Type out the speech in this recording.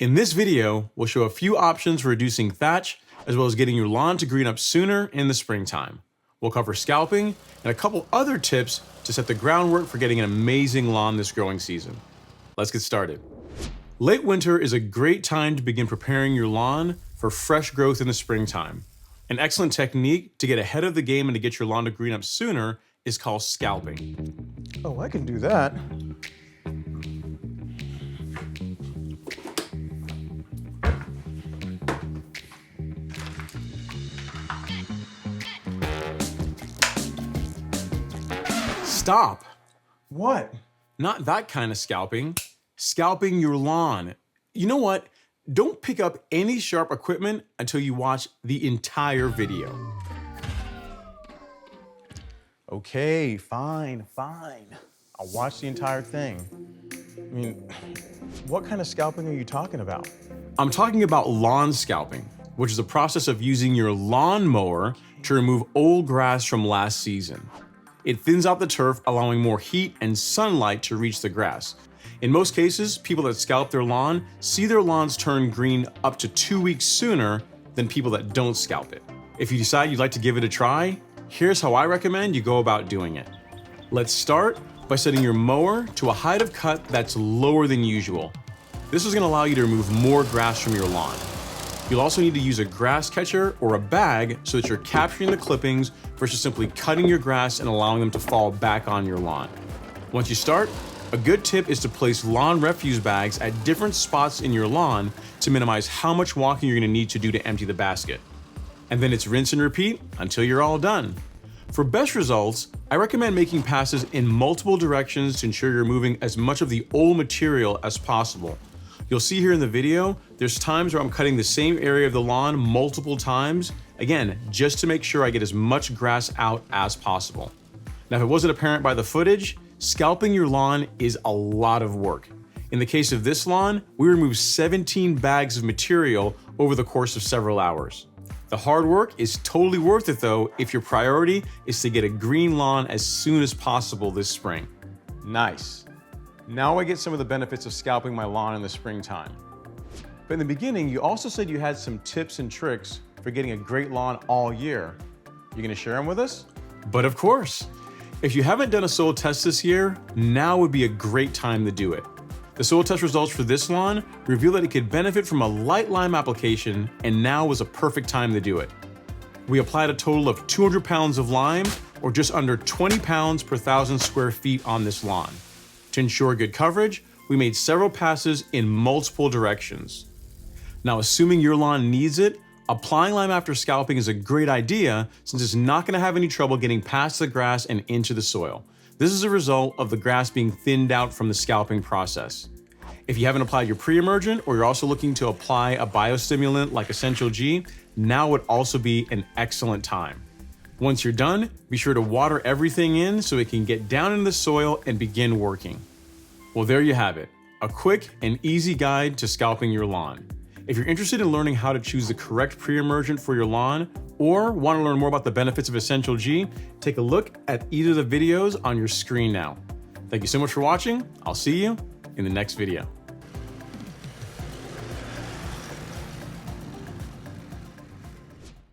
In this video, we'll show a few options for reducing thatch, as well as getting your lawn to green up sooner in the springtime. We'll cover scalping and a couple other tips to set the groundwork for getting an amazing lawn this growing season. Let's get started. Late winter is a great time to begin preparing your lawn for fresh growth in the springtime. An excellent technique to get ahead of the game and to get your lawn to green up sooner is called scalping. Oh, I can do that. Stop! What? Not that kind of scalping. Scalping your lawn. You know what? Don't pick up any sharp equipment until you watch the entire video. Okay, fine. I'll watch the entire thing. I mean, what kind of scalping are you talking about? I'm talking about lawn scalping, which is the process of using your lawn mower to remove old grass from last season. It thins out the turf, allowing more heat and sunlight to reach the grass. In most cases, people that scalp their lawn see their lawns turn green up to 2 weeks sooner than people that don't scalp it. If you decide you'd like to give it a try, here's how I recommend you go about doing it. Let's start by setting your mower to a height of cut that's lower than usual. This is going to allow you to remove more grass from your lawn. You'll also need to use a grass catcher or a bag so that you're capturing the clippings versus simply cutting your grass and allowing them to fall back on your lawn. Once you start, a good tip is to place lawn refuse bags at different spots in your lawn to minimize how much walking you're going to need to do to empty the basket. And then it's rinse and repeat until you're all done. For best results, I recommend making passes in multiple directions to ensure you're moving as much of the old material as possible. You'll see here in the video, there's times where I'm cutting the same area of the lawn multiple times, again, just to make sure I get as much grass out as possible. Now, if it wasn't apparent by the footage, scalping your lawn is a lot of work. In the case of this lawn, we removed 17 bags of material over the course of several hours. The hard work is totally worth it though if your priority is to get a green lawn as soon as possible this spring. Nice. Now I get some of the benefits of scalping my lawn in the springtime. But in the beginning, you also said you had some tips and tricks for getting a great lawn all year. You gonna share them with us? But of course, if you haven't done a soil test this year, now would be a great time to do it. The soil test results for this lawn reveal that it could benefit from a light lime application, and now was a perfect time to do it. We applied a total of 200 pounds of lime, or just under 20 pounds per 1,000 square feet on this lawn. To ensure good coverage, we made several passes in multiple directions. Now, assuming your lawn needs it, applying lime after scalping is a great idea since it's not going to have any trouble getting past the grass and into the soil. This is a result of the grass being thinned out from the scalping process. If you haven't applied your pre-emergent, or you're also looking to apply a biostimulant like Essential G, now would also be an excellent time. Once you're done, be sure to water everything in so it can get down into the soil and begin working. Well, there you have it, a quick and easy guide to scalping your lawn. If you're interested in learning how to choose the correct pre-emergent for your lawn, or want to learn more about the benefits of Essential G, take a look at either of the videos on your screen now. Thank you so much for watching. I'll see you in the next video.